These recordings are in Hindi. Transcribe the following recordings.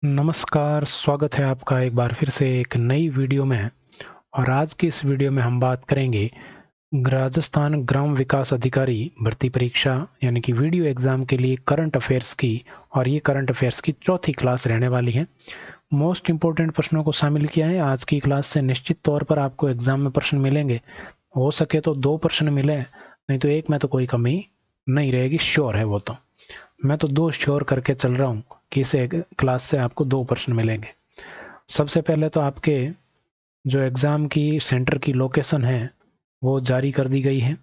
नमस्कार, स्वागत है आपका एक बार फिर से एक नई वीडियो में। और आज की इस वीडियो में हम बात करेंगे राजस्थान ग्राम विकास अधिकारी भर्ती परीक्षा यानी कि वीडियो एग्जाम के लिए करंट अफेयर्स की। और ये करंट अफेयर्स की चौथी क्लास रहने वाली है। मोस्ट इंपोर्टेंट प्रश्नों को शामिल किया है। आज की क्लास से निश्चित तौर पर आपको एग्जाम में प्रश्न मिलेंगे। हो सके तो 2 प्रश्न मिले, नहीं तो एक में तो कोई कमी नहीं रहेगी, श्योर है वो तो। मैं तो 2 श्योर करके चल रहा हूँ कि इस क्लास से आपको 2 प्रश्न मिलेंगे। सबसे पहले तो आपके जो एग्ज़ाम की सेंटर की लोकेशन है वो जारी कर दी गई है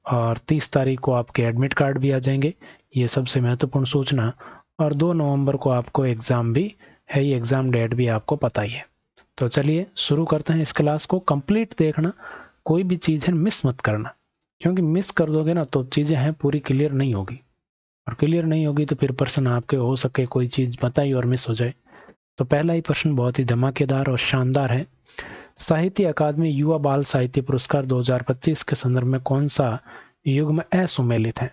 और 30 तारीख को आपके एडमिट कार्ड भी आ जाएंगे, ये सबसे महत्वपूर्ण सूचना। और 2 नवंबर को आपको एग्ज़ाम भी है, ये एग्ज़ाम डेट भी आपको पता ही है। तो चलिए शुरू करते हैं। इस क्लास को कंप्लीट देखना, कोई भी चीज़ है मिस मत करना, क्योंकि मिस कर दोगे ना तो चीज़ें हैं पूरी क्लियर नहीं होगी, और क्लियर नहीं होगी तो फिर प्रश्न आपके हो सके कोई चीज़ बताई और मिस हो जाए। तो पहला ही प्रश्न बहुत ही धमाकेदार और शानदार है। साहित्य अकादमी युवा बाल साहित्य पुरस्कार 2025 के संदर्भ में कौन सा युग्म असुमेलित है?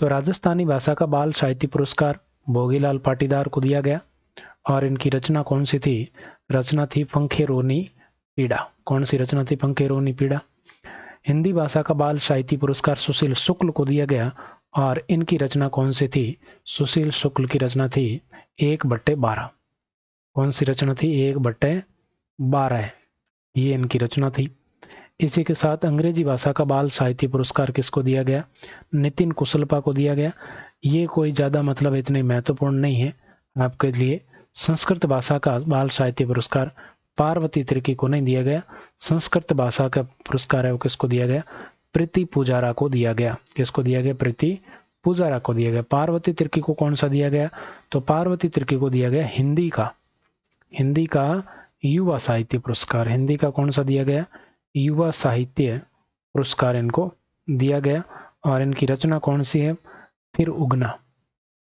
तो राजस्थानी भाषा का बाल साहित्य पुरस्कार भोगीलाल पाटीदार को दिया गया और इनकी रचना कौन सी थी? रचना थी पंखे रोनी पीड़ा। कौन सी रचना थी? पंखे रोनी पीड़ा। हिंदी भाषा का बाल साहित्य पुरस्कार सुशील शुक्ल को दिया गया और इनकी रचना कौन सी थी? सुशील शुक्ल की रचना थी 1/12। कौन सी रचना थी? 1/12, ये इनकी रचना थी। इसी के साथ अंग्रेजी भाषा का बाल साहित्य पुरस्कार किसको दिया गया? नितिन कुशलपा को दिया गया। ये कोई ज़्यादा मतलब इतने महत्वपूर्ण नहीं है आपके लिए। संस्कृत भाषा का बाल साहित्य पुरस्कार पार्वती तिर्की को नहीं दिया गया। संस्कृत भाषा का पुरस्कार है वो किसको दिया गया? प्रीति पुजारा को दिया गया। किसको दिया गया? प्रीति पुजारा को दिया गया। पार्वती तिर्की को कौन सा दिया गया? तो पार्वती तिर्की को दिया गया हिंदी का युवा साहित्य पुरस्कार। हिंदी का कौन सा दिया गया? युवा साहित्य पुरस्कार इनको दिया गया। और इनकी रचना कौन सी है? फिर उगना।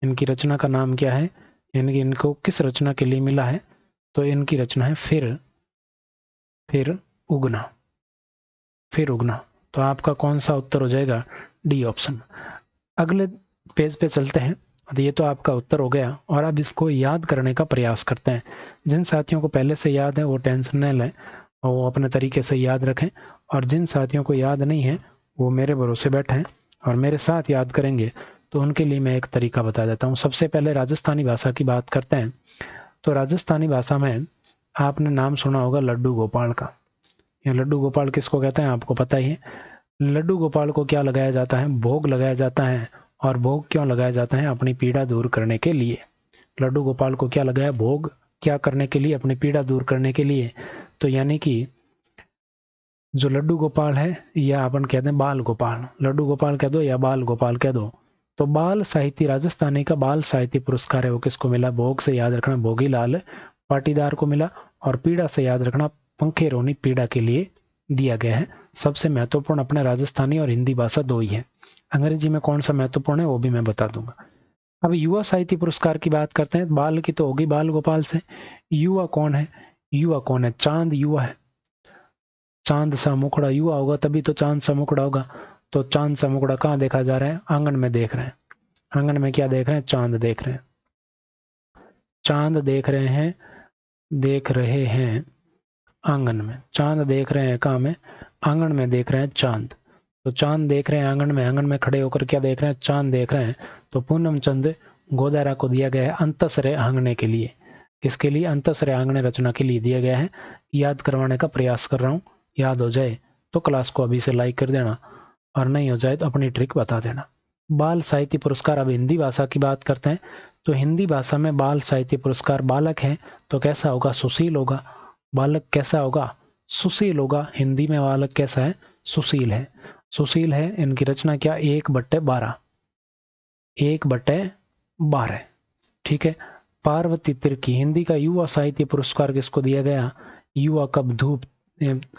इनकी रचना का नाम क्या है? यानी कि इनको किस रचना के लिए मिला है? तो इनकी रचना है फिर उगना। फिर उगना। तो आपका कौन सा उत्तर हो जाएगा? D option. अगले पेज पे चलते हैं। ये तो आपका उत्तर हो गया और अब इसको याद करने का प्रयास करते हैं। जिन साथियों को पहले से याद है वो टेंशन न लें और वो अपने तरीके से याद रखें, और जिन साथियों को याद नहीं है वो मेरे भरोसे बैठे और मेरे साथ याद करेंगे। तो उनके लिए मैं एक तरीका बता देता हूँ। सबसे पहले राजस्थानी भाषा की बात करते हैं। तो राजस्थानी भाषा में आपने नाम सुना होगा लड्डू गोपाल का। ये लड्डू गोपाल किसको कहते हैं आपको पता ही है। लड्डू गोपाल को क्या लगाया जाता है? भोग लगाया जाता है। और भोग क्यों लगाया जाता है? अपनी पीड़ा दूर करने के लिए। लड्डू गोपाल को क्या लगाया? भोग क्या करने के लिए? अपनी पीड़ा दूर करने के लिए। तो यानी कि जो लड्डू गोपाल है, या अपन कहते हैं बाल गोपाल, लड्डू गोपाल कह दो या बाल गोपाल कह दो। तो बाल साहित्य, राजस्थानी का बाल साहित्य पुरस्कार है वो किसको मिला? भोग से याद रखना भोगीलाल पाटीदार को मिला, और पीड़ा से याद रखना पंखे रोनी पीड़ा के लिए दिया गया है। सबसे महत्वपूर्ण अपने राजस्थानी और हिंदी भाषा 2 ही है। अंग्रेजी में कौन सा महत्वपूर्ण है वो भी मैं बता दूंगा। अब युवा साहित्य पुरस्कार की बात करते हैं। बाल की तो होगी बाल गोपाल से। युवा कौन है? युवा कौन है? चांद युवा है। चांद सा मुखड़ा युवा होगा तभी तो चांद सा मुखड़ा होगा। तो चांद सा मुखड़ा कहाँ देखा जा रहा है? आंगन में देख रहे हैं। आंगन में क्या देख रहे हैं? चांद देख रहे हैं। चांद देख रहे हैं, देख रहे हैं आंगन में। चांद देख रहे हैं कहाँ में? आंगन में देख रहे हैं चांद। तो चांद देख रहे हैं आंगन में। आंगन में खड़े होकर क्या देख रहे हैं? चांद देख रहे हैं। तो पूनम चंद गोदारा को दिया गया है अंतसरे आंगने के लिए। किसके लिए? अंतसरे आंगने रचना के लिए दिया गया है। याद करवाने का प्रयास कर रहा हूँ। याद हो जाए तो क्लास को अभी से लाइक कर देना, और नहीं हो जाए तो अपनी ट्रिक बता देना। बाल साहित्य पुरस्कार। अब हिंदी भाषा की बात करते हैं। तो हिंदी भाषा में बाल साहित्य पुरस्कार, बालक है तो कैसा होगा? सुशील होगा। बालक कैसा होगा? सुशील होगा। हिंदी में बालक कैसा है? सुशील है। सुशील है। इनकी रचना क्या? 1/12। 1/12। ठीक है। पार्वती तिर्की। हिंदी का युवा साहित्य पुरस्कार किसको दिया गया? युवा कब? धूप।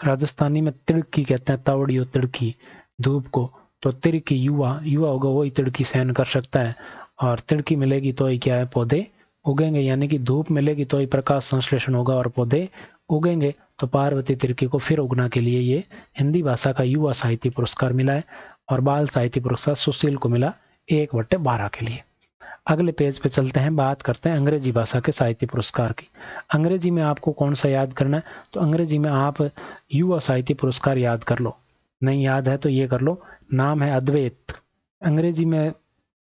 राजस्थानी में तिड़की कहते हैं, तावड़ियो तिड़की धूप को। तो तिड़की युवा, युवा होगा वही तिड़की सहन कर सकता है। और तिड़की मिलेगी तो ही क्या है? पौधे उगेंगे। यानी कि धूप मिलेगी तो ही प्रकाश संश्लेषण होगा और पौधे उगेंगे। तो पार्वती तिर्की को फिर उगना के लिए ये हिंदी भाषा का युवा साहित्य पुरस्कार मिला है। और बाल साहित्य पुरस्कार सुशील को मिला 1/12 के लिए। अगले पेज पे चलते हैं, बात करते हैं अंग्रेजी भाषा के साहित्य पुरस्कार की। अंग्रेजी में आपको कौन सा याद करना है, तो अंग्रेजी में आप युवा साहित्य पुरस्कार याद कर लो। नहीं याद है तो ये कर लो, नाम है अद्वैत। अंग्रेजी में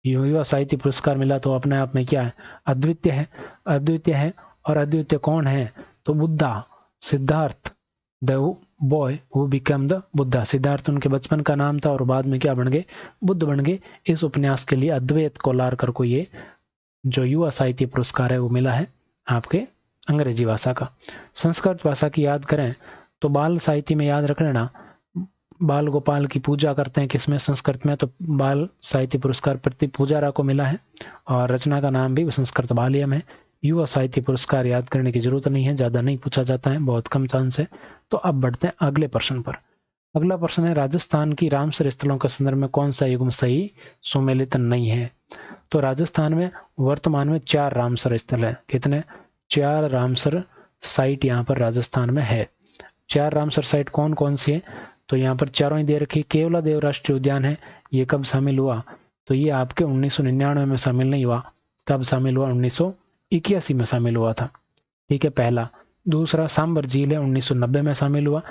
युवा साहित्य पुरस्कार मिला तो अपने आप में क्या है, अद्वितीय है। अद्वितीय है, और अद्वितीय कौन है, तो Buddha, Siddharth the boy who become the Buddha. Siddharth उनके बचपन का नाम था और बाद में क्या बन गए, बुद्ध बन गए। इस उपन्यास के लिए अद्वैत कोलारकर को ये जो युवा साहित्य पुरस्कार है वो मिला है आपके अंग्रेजी भाषा का। संस्कृत भाषा की याद करें तो बाल साहित्य में याद रख लेना, बाल गोपाल की पूजा करते हैं किसमें, संस्कृत में, तो बाल साहित्य पुरस्कार प्रति पूजारा को मिला है, और रचना का नाम भी संस्कृत बाल्यम है। युवा साहित्य पुरस्कार याद करने की जरूरत नहीं है, ज्यादा नहीं पूछा जाता है, बहुत कम चांस है। तो अब बढ़ते हैं अगले प्रश्न पर। अगला प्रश्न है, राजस्थान की रामसर स्थलों के संदर्भ में कौन सा युग्म सही सुमेलित नहीं है। तो राजस्थान में वर्तमान में 4 रामसर स्थल है। कितने, 4 रामसर साइट यहाँ पर राजस्थान में है। 4 रामसर साइट कौन कौन सी है, तो यहाँ पर चारों ही दे रखी। केवलादेव राष्ट्रीय उद्यान है, ये कब शामिल हुआ, तो ये आपके 1999 में शामिल नहीं हुआ। कब शामिल हुआ, 1981 में शामिल हुआ था। ठीक है, पहला। दूसरा सांबर झील है, 1990 में शामिल हुआ।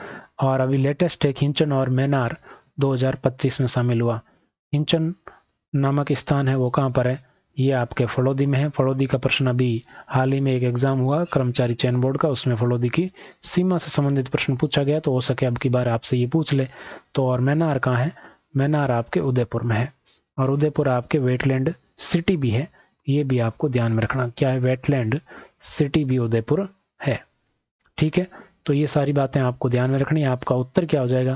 और अभी लेटेस्ट है खिंचन और मैनार, 2025 में शामिल हुआ। खिंचन नामक स्थान है वो कहाँ पर है, ये आपके फलोदी में है। फलोदी का प्रश्न अभी हाल ही में एक एग्जाम हुआ कर्मचारी चयन बोर्ड का, उसमें फलोदी की सीमा से संबंधित प्रश्न पूछा गया, तो हो सके अब की बार आपसे ये पूछ ले। तो और मैनार कहाँ है, मैनार आपके उदयपुर में है, और उदयपुर आपके वेटलैंड सिटी भी है, ये भी आपको ध्यान में रखना। क्या है, वेटलैंड सिटी भी उदयपुर है। ठीक है, तो ये सारी बातें आपको ध्यान में रखनी है। आपका उत्तर क्या हो जाएगा,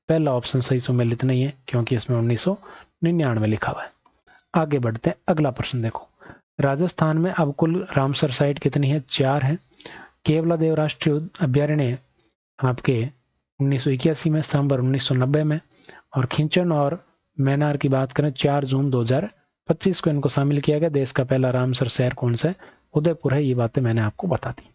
पहला ऑप्शन सही सुमेलित नहीं है, क्योंकि इसमें 1999 लिखा हुआ है। आगे बढ़ते हैं, अगला प्रश्न देखो। राजस्थान में अब कुल रामसर साइट कितनी है, 4 है। केवलादेव राष्ट्रीय अभ्यारण्य आपके 1981 में, सांबर 1990 में, और खिंचन और मैनार की बात करें 4 जून 2025 को इनको शामिल किया गया। देश का पहला रामसर शहर कौन सा है, उदयपुर है। ये बातें मैंने आपको बता दी।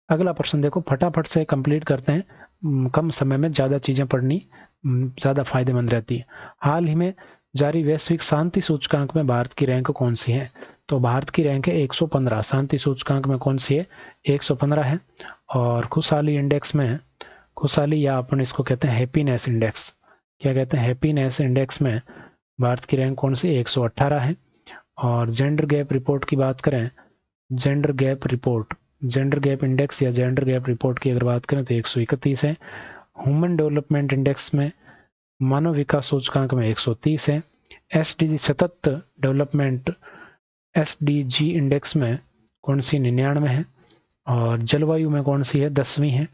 अगला प्रश्न देखो, फटाफट से कंप्लीट करते हैं, कम समय में ज्यादा चीजें पढ़नी ज्यादा फायदेमंद रहती है। हाल ही में जारी वैश्विक शांति सूचकांक में भारत की रैंक कौन सी है, तो भारत की रैंक है 115। शांति सूचकांक में कौन सी है, 115 है। और खुशहाली इंडेक्स में, खुशहाली या अपन इसको कहते हैं हैप्पीनेस इंडेक्स, क्या कहते हैं, हैप्पीनेस इंडेक्स में भारत की रैंक कौन सी, 118 है। और जेंडर गैप रिपोर्ट की बात करें, gender gap report, gender gap index या जेंडर गैप रिपोर्ट की अगर बात करें तो 131 है। ह्यूमन डेवलपमेंट इंडेक्स में, मानव विकास सूचकांक में 130 है। एसडीजी सतत डेवलपमेंट एसडीजी इंडेक्स में कौन सी, 99 है। और जलवायु में कौन सी है, 10वीं है।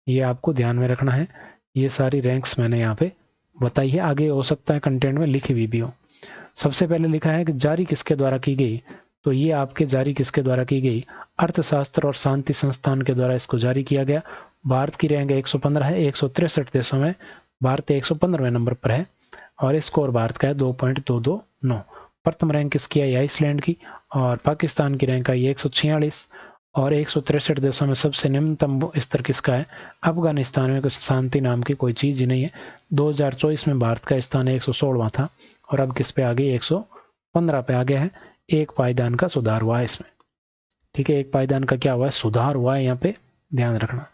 ये आपको ध्यान में रखना है। ये सारी रैंक्स मैंने यहाँ पे बताई है, आगे हो सकता है कंटेंट में लिखी हुई भी हो। सबसे पहले लिखा है कि जारी किसके द्वारा की गई, तो ये आपके जारी किसके द्वारा की गई, अर्थशास्त्र और शांति संस्थान के द्वारा इसको जारी किया गया। भारत की रैंक 115 है, 163 देशों में भारत 115वें नंबर पर है, और स्कोर भारत का है 2.229। प्रथम रैंक किसकी है, आइसलैंड की, और पाकिस्तान की रैंक आई 146। और 163 देशों में सबसे निम्नतम स्तर किसका है, अफगानिस्तान में। कुछ शांति नाम की कोई चीज ही नहीं है। 2024 में भारत का स्थान 116वां था, और अब किस पे आ गई, 115 पे आ गया है। एक पायदान का सुधार हुआ है इसमें। ठीक है, एक पायदान का क्या हुआ है, सुधार हुआ है, यहाँ पे ध्यान रखना।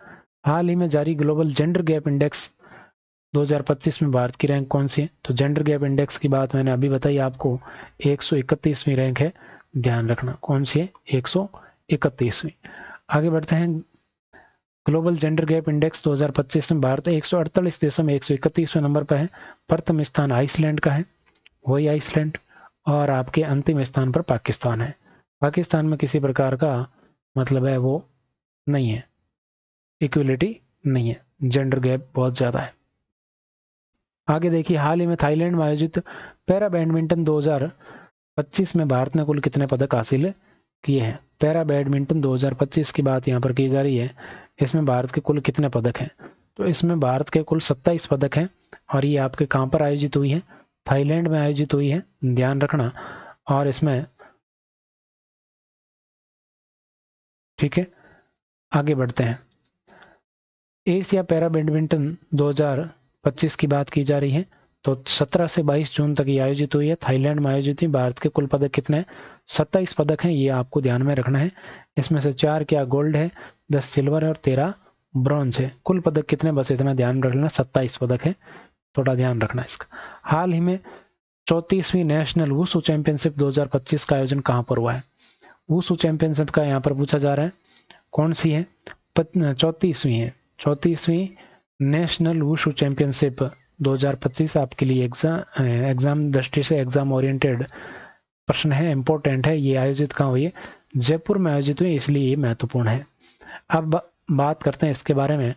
हाल ही में जारी ग्लोबल जेंडर गैप इंडेक्स 2025 में भारत की रैंक कौन सी है, तो जेंडर गैप इंडेक्स की बात मैंने अभी बताई आपको, 131वीं रैंक है, ध्यान रखना कौन सी है, 131वीं। आगे बढ़ते हैं, ग्लोबल जेंडर गैप इंडेक्स 2025 में भारत 148 देशों में 131वें नंबर पर है। प्रथम स्थान आइसलैंड का है, वही आइसलैंड, और आपके अंतिम स्थान पर पाकिस्तान है। पाकिस्तान में किसी प्रकार का मतलब है वो नहीं है, इक्वलिटी नहीं है, जेंडर गैप बहुत ज्यादा है। आगे देखिए, हाल ही में थाईलैंड में आयोजित पैरा बैडमिंटन 2025 में भारत ने कुल कितने पदक हासिल किए हैं। पैरा बैडमिंटन 2025 की बात यहाँ पर की जा रही है। इसमें भारत के कुल कितने पदक हैं, तो इसमें भारत के कुल 27 पदक हैं, और ये आपके कहाँ पर आयोजित हुई है, थाईलैंड में आयोजित हुई है, ध्यान रखना। और इसमें ठीक है, आगे बढ़ते हैं, एशिया पैरा बैडमिंटन 2025 की बात की जा रही है। तो 17 से 22 जून तक ये आयोजित हुई है, थाईलैंड में आयोजित हुई। भारत के कुल पदक कितने हैं? 27 पदक हैं, ये आपको ध्यान में रखना है। इसमें से 4 क्या गोल्ड है, 10 सिल्वर है और 13 ब्रॉन्ज है। कुल पदक कितने, बस इतना ध्यान रखना, 27 पदक है, थोड़ा ध्यान रखना इसका। हाल ही में 34वीं नेशनल वुशु चैंपियनशिप 2025 का आयोजन कहाँ पर हुआ है? वुशु चैंपियनशिप का यहाँ पर पूछा जा रहा है, कौन सी है? 34वीं है, 34वीं नेशनल वुशु चैंपियनशिप 2025 आपके लिए एग्जाम दृष्टि से एग्जाम ओरिएंटेड प्रश्न है, इंपॉर्टेंट है। ये आयोजित कहाँ हुई है? जयपुर में आयोजित हुई, इसलिए ये महत्वपूर्ण है। अब बात करते हैं इसके बारे में।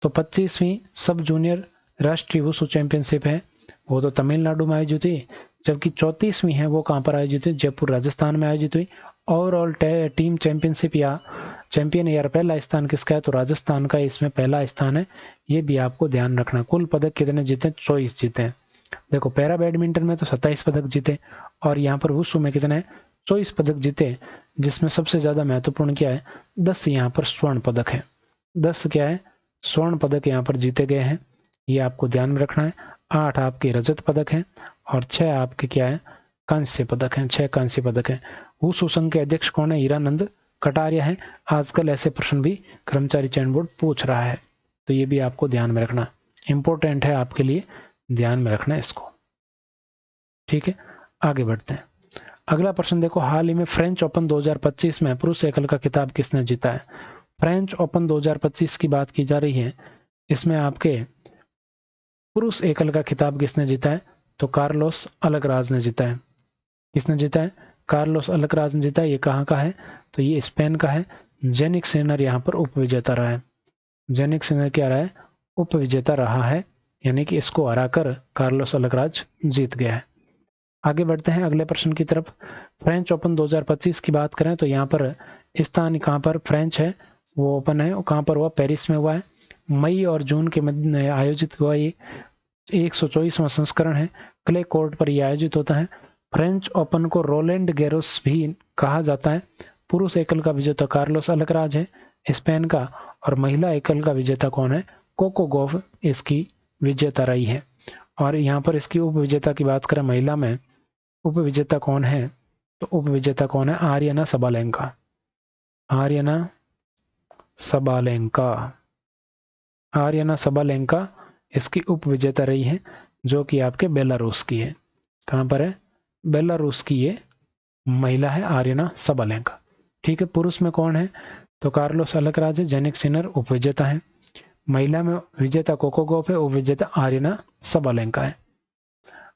तो 25वीं सब जूनियर राष्ट्रीय वुशु चैंपियनशिप है, वो तो तमिलनाडु में आयोजित हुई, जबकि 34वीं है वो कहाँ पर आयोजित हुई? जयपुर राजस्थान में आयोजित हुई। ओवरऑल टीम चैंपियनशिप या चैंपियन ईयर पहला स्थान किसका है? तो राजस्थान का इसमें पहला स्थान है, ये भी आपको ध्यान रखना। कुल पदक कितने जीते? 24 जीते हैं। देखो पैरा बैडमिंटन में तो 27 पदक जीते और यहाँ पर वुशु में कितने? 24 पदक जीते, जिसमें सबसे ज्यादा महत्वपूर्ण क्या है? 10 यहाँ पर स्वर्ण पदक है। 10 क्या है? स्वर्ण पदक यहाँ पर जीते गए हैं, ये आपको ध्यान में रखना है। 8 आपके रजत पदक हैं और 6 आपके क्या है? कांस्य पदक हैं, 6 कांस्य पदक हैं। वुशु संघ के अध्यक्ष कौन है? हीरानंद कटारिया है। आजकल ऐसे प्रश्न भी कर्मचारी चयन बोर्ड पूछ रहा है, तो ये भी आपको ध्यान में रखना, इंपॉर्टेंट है आपके लिए, ध्यान में रखना इसको। ठीक है, आगे बढ़ते हैं। अगला प्रश्न देखो, हाल ही में फ्रेंच ओपन 2025 में पुरुष एकल का खिताब किसने जीता है? फ्रेंच ओपन 2025 की बात की जा रही है, इसमें आपके पुरुष एकल का खिताब किसने जीता है? तो कार्लोस अल्कराज ने जीता है। किसने जीता है? कार्लोस अल्कराज ने जीता है। ये कहाँ का है? तो ये स्पेन का है। जेनिक सिनर यहाँ पर उप विजेता रहा है। जेनिक सिनर क्या रहा है? उप विजेता रहा है, यानी कि इसको हराकर कार्लोस अल्कराज जीत गया है। आगे बढ़ते हैं अगले प्रश्न की तरफ। फ्रेंच ओपन 2025 की बात करें तो यहाँ पर स्थान कहाँ पर फ्रेंच है, वो ओपन है, वो कहाँ पर हुआ? पेरिस में हुआ है। मई और जून के मध्य आयोजित हुआ, ये 124वां संस्करण है। क्ले कोर्ट पर यह आयोजित होता है। फ्रेंच ओपन को रोलैंड गैरोस भी कहा जाता है। पुरुष एकल का विजेता कार्लोस अल्कराज है स्पेन का, और महिला एकल का विजेता कौन है? कोको गॉफ इसकी विजेता रही है। और यहाँ पर इसकी उप विजेता की बात करें, महिला में उप विजेता कौन है? तो उप विजेता कौन है? Aryana Sabalenka. Aryana Sabalenka, Aryana Sabalenka इसकी उप विजेता रही है, जो कि आपके बेलारूस की है। कहां पर है? बेलारूस की ये महिला है आर्यना सबालेंका। ठीक है, पुरुष में कौन है? तो कार्लोस अल्कराज है, जेनिक सिनर उप विजेता है। महिला में विजेता कोको गॉफ है, उप विजेता आर्यना सबालेंका है।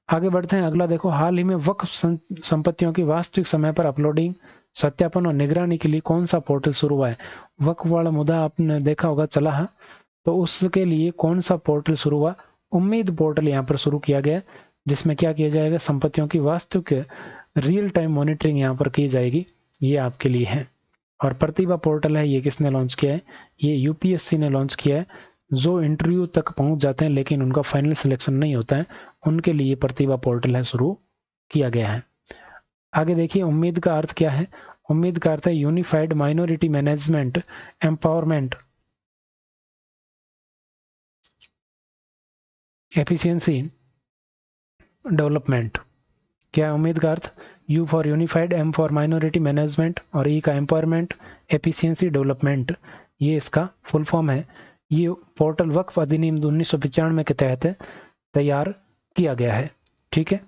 आगे बढ़ते हैं। अगला देखो, हाल ही में वक्फ संपत्तियों की वास्तविक समय पर अपलोडिंग, सत्यापन और निगरानी के लिए कौन सा पोर्टल शुरू हुआ है? वक्फ वाला मुद्दा आपने देखा होगा चला है, तो उसके लिए कौन सा पोर्टल शुरू हुआ? उम्मीद पोर्टल यहाँ पर शुरू किया गया, जिसमें क्या किया जाएगा? संपत्तियों की वास्तविक रियल टाइम मॉनिटरिंग यहाँ पर की जाएगी, ये आपके लिए है। और प्रतिभा पोर्टल है, ये किसने लॉन्च किया है? ये यूपीएससी ने लॉन्च किया है। जो इंटरव्यू तक पहुंच जाते हैं लेकिन उनका फाइनल सिलेक्शन नहीं होता है, उनके लिए प्रतिभा पोर्टल है शुरू किया गया है। आगे देखिए, उम्मीद का अर्थ क्या है? उम्मीद का अर्थ है unified minority management empowerment efficiency development. क्या है उम्मीद का अर्थ? U for unified, M for minority management और ई का एम्पावरमेंट, एफिशिएंसी डेवलपमेंट, ये इसका फुल फॉर्म है। ये पोर्टल वक्फ अधिनियम 1995 के तहत तैयार किया गया है। ठीक है,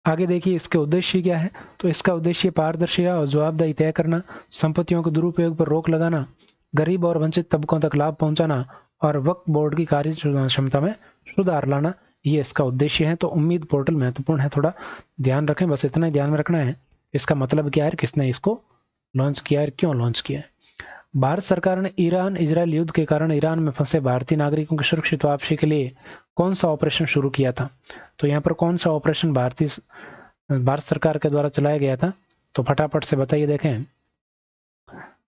आगे देखिए इसके उद्देश्य क्या है। तो इसका उद्देश्य पारदर्शिता और जवाबदेही तय करना, संपत्तियों के दुरुपयोग पर रोक लगाना, गरीब और वंचित तबकों तक लाभ पहुंचाना और वक्फ बोर्ड की कार्य क्षमता में सुधार लाना, ये इसका उद्देश्य है। तो उम्मीद पोर्टल महत्वपूर्ण है, थोड़ा ध्यान रखें, बस इतना ही ध्यान में रखना है। इसका मतलब क्या है, किसने इसको लॉन्च किया है, क्यों लॉन्च किया है। भारत सरकार ने ईरान इजरायल युद्ध के कारण ईरान में फंसे भारतीय नागरिकों की सुरक्षित वापसी के लिए कौन सा ऑपरेशन शुरू किया था? तो यहाँ पर कौन सा ऑपरेशन भारत सरकार के द्वारा चलाया गया था? तो फटाफट से बताइए, देखें।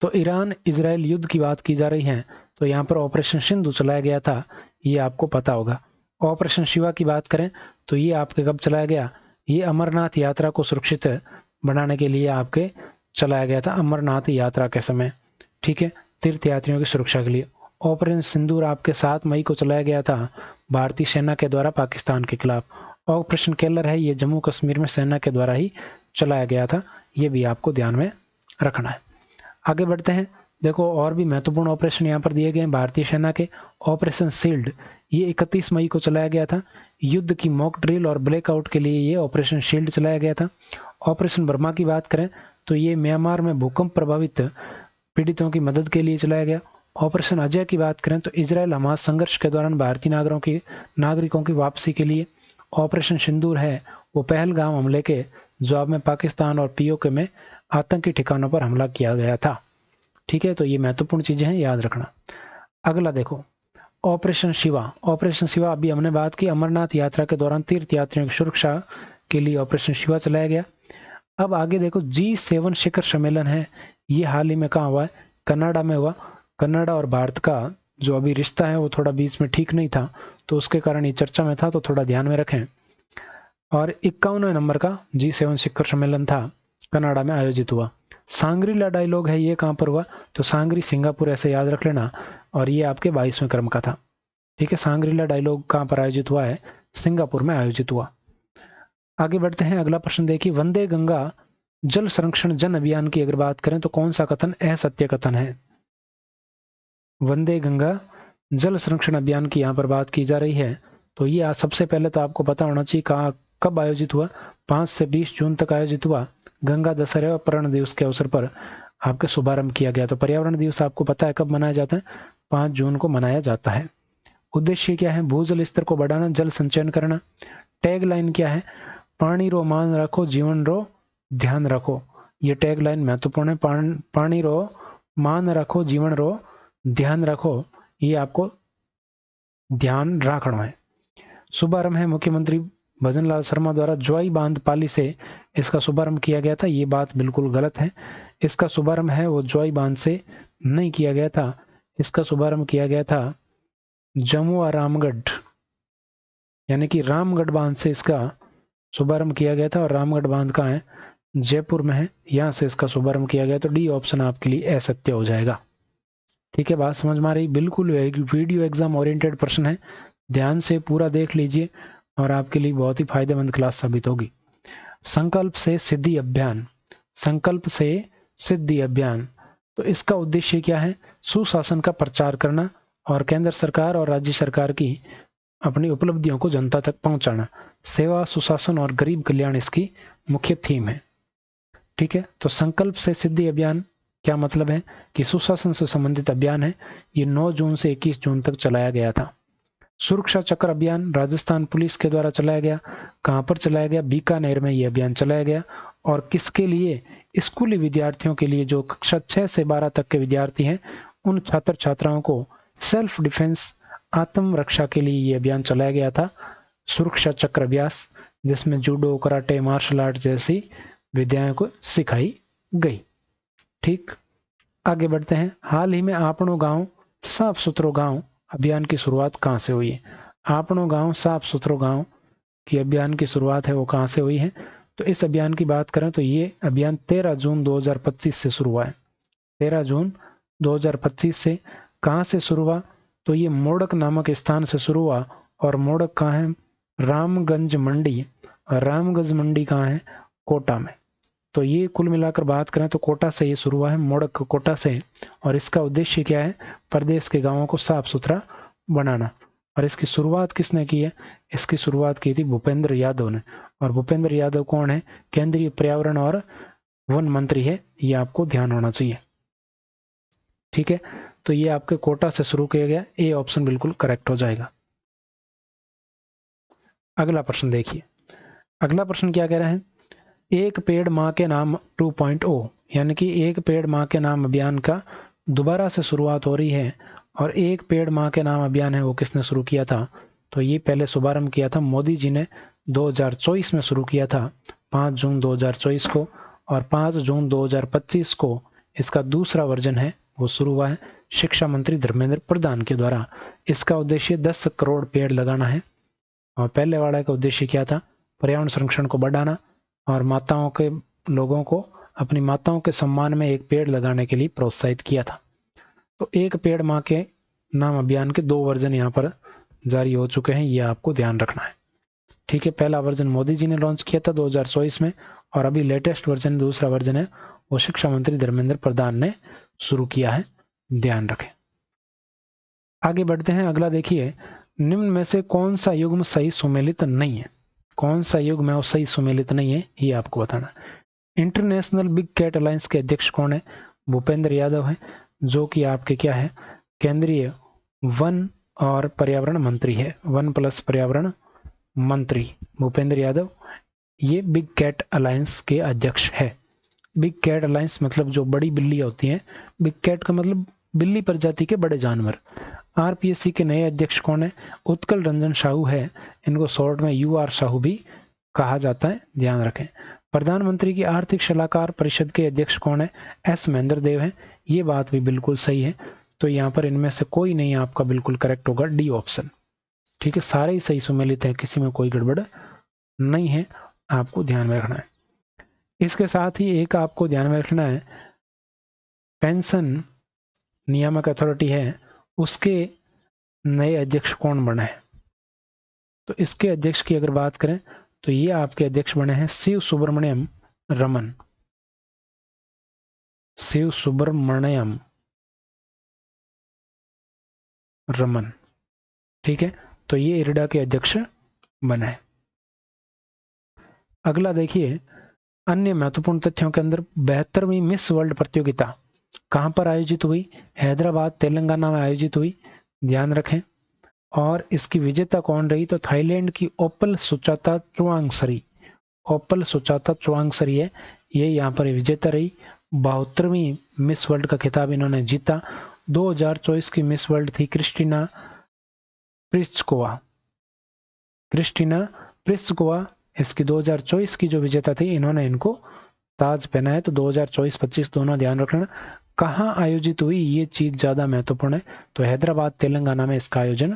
तो ईरान इजराइल युद्ध की बात की जा रही है, तो यहाँ पर ऑपरेशन सिंधु चलाया गया था, ये आपको पता होगा। ऑपरेशन शिवा की बात करें तो ये आपके कब चलाया गया, ये अमरनाथ यात्रा को सुरक्षित बनाने के लिए आपके चलाया गया था, अमरनाथ यात्रा के समय, ठीक है, तीर्थयात्रियों की सुरक्षा के लिए। ऑपरेशन सिंदूर आपके 7 मई को चलाया गया था भारतीय सेना के द्वारा पाकिस्तान के खिलाफ। ऑपरेशन केलर है, ये जम्मू कश्मीर में सेना के द्वारा ही चलाया गया था, ये भी आपको ध्यान में रखना है। आगे बढ़ते हैं, देखो और भी महत्वपूर्ण ऑपरेशन यहाँ पर दिए गए हैं भारतीय सेना के। ऑपरेशन शील्ड, ये 31 मई को चलाया गया था, युद्ध की मॉक ड्रिल और ब्लैकआउट के लिए ये ऑपरेशन शील्ड चलाया गया था। ऑपरेशन बर्मा की बात करें तो ये म्यांमार में भूकंप प्रभावित पीड़ितों की मदद के लिए चलाया गया। ऑपरेशन अजय की बात करें तो इजराइल हमास संघर्ष के दौरान भारतीय नागरिकों की वापसी के लिए। ऑपरेशन सिंदूर है वो पहलगाम हमले के जवाब में पाकिस्तान और पीओके में आतंकी ठिकानों पर हमला किया गया था, ठीक है, तो ये महत्वपूर्ण चीजें हैं, याद रखना। अगला देखो ऑपरेशन शिवा। ऑपरेशन शिवा अभी हमने बात की, अमरनाथ यात्रा के दौरान तीर्थयात्रियों की सुरक्षा के लिए ऑपरेशन शिवा चलाया गया। अब आगे देखो G7 शिखर सम्मेलन है, ये हाल ही में कहाँ हुआ है, कनाडा में हुआ। कनाडा और भारत का जो अभी रिश्ता है वो थोड़ा बीच में ठीक नहीं था, तो उसके कारण ये चर्चा में था, तो थोड़ा ध्यान में रखें। और 51वें नंबर का G7 शिखर सम्मेलन था, कनाडा में आयोजित हुआ। सांग्रीला डायलॉग है, ये कहाँ पर हुआ, तो सांग्री सिंगापुर, ऐसे याद रख लेना, और ये आपके 22वें क्रम का था, ठीक है। सांग्रीला डायलॉग कहाँ पर आयोजित हुआ है, सिंगापुर में आयोजित हुआ। आगे बढ़ते हैं, अगला प्रश्न देखिए, वंदे गंगा जल संरक्षण जन अभियान की अगर बात करें तो कौन सा कथन असत्य कथन है। वंदे गंगा जल संरक्षण अभियान की यहाँ पर बात की जा रही है, तो ये आज सबसे पहले तो आपको पता होना चाहिए कहाँ कब आयोजित हुआ, 5 से 20 जून तक आयोजित हुआ। गंगा दशहरा और पर्यावरण दिवस के अवसर पर आपके शुभारंभ किया गया। तो पर्यावरण दिवस आपको पता है कब मनाया जाता है, 5 जून को मनाया जाता है। उद्देश्य क्या है, भूजल स्तर को बढ़ाना, जल संचयन करना। टैग लाइन क्या है, पानी रो मान रखो, जीवन रो ध्यान रखो। ये टैग लाइन महत्वपूर्ण है, पानी रो मान रखो, जीवन रो ध्यान रखो, ये आपको ध्यान रखना है। शुभारंभ है मुख्यमंत्री भजनलाल शर्मा द्वारा ज्वाई बांध पाली से इसका शुभारंभ किया गया था, ये बात बिल्कुल गलत है। इसका शुभारंभ है वो ज्वाई बांध से नहीं किया गया था, इसका शुभारंभ किया गया था जमुआ रामगढ़, यानी कि रामगढ़ बांध से इसका शुभारंभ किया गया था। और रामगढ़ बांध कहाँ है, जयपुर में है, यहां से इसका शुभारंभ किया गया। तो डी ऑप्शन आपके लिए असत्य हो जाएगा, ठीक है। बात समझ में आ रही, बिल्कुल वीडियो एग्जाम ओरिएंटेड प्रश्न है, ध्यान से पूरा देख लीजिए और आपके लिए बहुत ही फायदेमंद क्लास साबित होगी। संकल्प से सिद्धि अभियान, संकल्प से सिद्धि अभियान, तो इसका उद्देश्य क्या है, सुशासन का प्रचार करना और केंद्र सरकार और राज्य सरकार की अपनी उपलब्धियों को जनता तक पहुंचाना। सेवा, सुशासन और गरीब कल्याण इसकी मुख्य थीम है, ठीक है। तो संकल्प से सिद्धि अभियान क्या मतलब है कि सुशासन से संबंधित अभियान है, ये 9 जून से 21 जून तक चलाया गया था। सुरक्षा चक्र अभियान राजस्थान पुलिस के द्वारा चलाया गया, कहां पर चलाया गया, बीकानेर में यह अभियान चलाया गया। और किसके लिए, स्कूली विद्यार्थियों के लिए, जो कक्षा 6 से 12 तक के विद्यार्थी हैं, उन छात्र छात्राओं को सेल्फ डिफेंस, आत्म रक्षा के लिए यह अभियान चलाया गया था, सुरक्षा चक्र अभ्यास, जिसमें जूडो, कराटे, मार्शल आर्ट जैसी विद्याओं को सिखाई गई, ठीक। आगे बढ़ते हैं, हाल ही में आपनो गांव साफ सुथरो गांव अभियान की शुरुआत कहां से हुई है। आपनो गांव साफ सुथरो गांव की अभियान की शुरुआत है वो कहां से हुई है, तो इस अभियान की बात करें तो ये अभियान 13 जून 2025 से शुरू हुआ है। 13 जून 2025 से कहां से शुरू हुआ, तो ये मोड़क नामक स्थान से शुरू हुआ। और मोड़क कहाँ है, रामगंज मंडी, और रामगंज मंडी कहाँ है, कोटा में। तो ये कुल मिलाकर बात करें तो कोटा से ये शुरू हुआ है, मोड़क कोटा से। और इसका उद्देश्य क्या है, प्रदेश के गांवों को साफ सुथरा बनाना। और इसकी शुरुआत किसने की है, इसकी शुरुआत की थी भूपेंद्र यादव ने। और भूपेंद्र यादव कौन है, केंद्रीय पर्यावरण और वन मंत्री है, ये आपको ध्यान होना चाहिए, ठीक है। तो ये आपके कोटा से शुरू किया गया, ए ऑप्शन बिल्कुल करेक्ट हो जाएगा। अगला प्रश्न देखिए, अगला प्रश्न क्या कह रहे हैं, एक पेड़ माँ के नाम 2.0, यानी कि एक पेड़ माँ के नाम अभियान का दोबारा से शुरुआत हो रही है। और एक पेड़ माँ के नाम अभियान है वो किसने शुरू किया था, तो ये पहले शुभारंभ किया था मोदी जी ने, 2024 में शुरू किया था, 5 जून 2024 को। और 5 जून 2025 को इसका दूसरा वर्जन है वो शुरू हुआ है शिक्षा मंत्री धर्मेंद्र प्रधान के द्वारा। इसका उद्देश्य 10 करोड़ पेड़ लगाना है। और पहले वाला का उद्देश्य क्या था? पर्यावरण संरक्षण को बढ़ाना और माताओं के लोगों को अपनी माताओं के सम्मान में एक पेड़ लगाने के लिए प्रोत्साहित किया था। तो एक पेड़ माँ के नाम अभियान के 2 वर्जन यहाँ पर जारी हो चुके हैं, ये आपको ध्यान रखना है। ठीक है, पहला वर्जन मोदी जी ने लॉन्च किया था 2024 में, और अभी लेटेस्ट वर्जन दूसरा वर्जन है वो शिक्षा मंत्री धर्मेंद्र प्रधान ने शुरू किया है, ध्यान रखें। आगे बढ़ते हैं, अगला देखिए, निम्न में से कौन सा युग्म सही सुमेलित नहीं है? कौन सा युग्म है वो सही सुमेलित नहीं है, ये आपको बताना। इंटरनेशनल बिग कैट अलायंस के अध्यक्ष कौन है? भूपेंद्र यादव है, जो कि आपके क्या है, केंद्रीय वन और पर्यावरण मंत्री है, वन प्लस पर्यावरण मंत्री भूपेंद्र यादव, ये बिग कैट अलायंस के अध्यक्ष है। बिग कैट अलायंस मतलब जो बड़ी बिल्ली होती है, बिग कैट का मतलब बिल्ली प्रजाति के बड़े जानवर। आरपीएससी के नए अध्यक्ष कौन है? उत्कल रंजन साहू है, इनको शॉर्ट में यूआर साहू भी कहा जाता है, ध्यान रखें। प्रधानमंत्री की आर्थिक सलाहकार परिषद के अध्यक्ष कौन है? एस महेंद्र देव है, ये बात भी बिल्कुल सही है। तो यहाँ पर इनमें से कोई नहीं आपका बिल्कुल करेक्ट होगा, डी ऑप्शन। ठीक है, सारे ही सही सुमेलित है, किसी में कोई गड़बड़ नहीं है, आपको ध्यान में रखना है। इसके साथ ही एक आपको ध्यान में रखना है, पेंशन नियामक अथॉरिटी है, उसके नए अध्यक्ष कौन बने हैं? तो इसके अध्यक्ष की अगर बात करें तो ये आपके अध्यक्ष बने हैं शिव सुब्रमण्यम रमन। शिव सुब्रमण्यम रमन, ठीक है, तो ये इरडा के अध्यक्ष बने हैं। अगला देखिए, अन्य महत्वपूर्ण तथ्यों के अंदर 72वीं मिस वर्ल्ड प्रतियोगिता कहां पर आयोजित हुई? हैदराबाद तेलंगाना में आयोजित हुई, ध्यान रखें। और इसकी विजेता कौन रही? तो थाईलैंड की ओपल सुचाता चुवांगसरी, ओपल सुचाता चुवांगसरी है, ये यहाँ पर विजेता रही। 72वीं मिस वर्ल्ड का खिताब इन्होंने जीता। 2024 की मिस वर्ल्ड थी क्रिस्टीना प्रिस्कोवा, क्रिस्टीना प्रिस्कोवा इसकी 2024 की जो विजेता थी, इन्होंने इनको ताज पहना है। तो 2024-25 दोनों ध्यान रखना। कहाँ आयोजित हुई, ये चीज ज्यादा महत्वपूर्ण है, तो हैदराबाद तेलंगाना में इसका आयोजन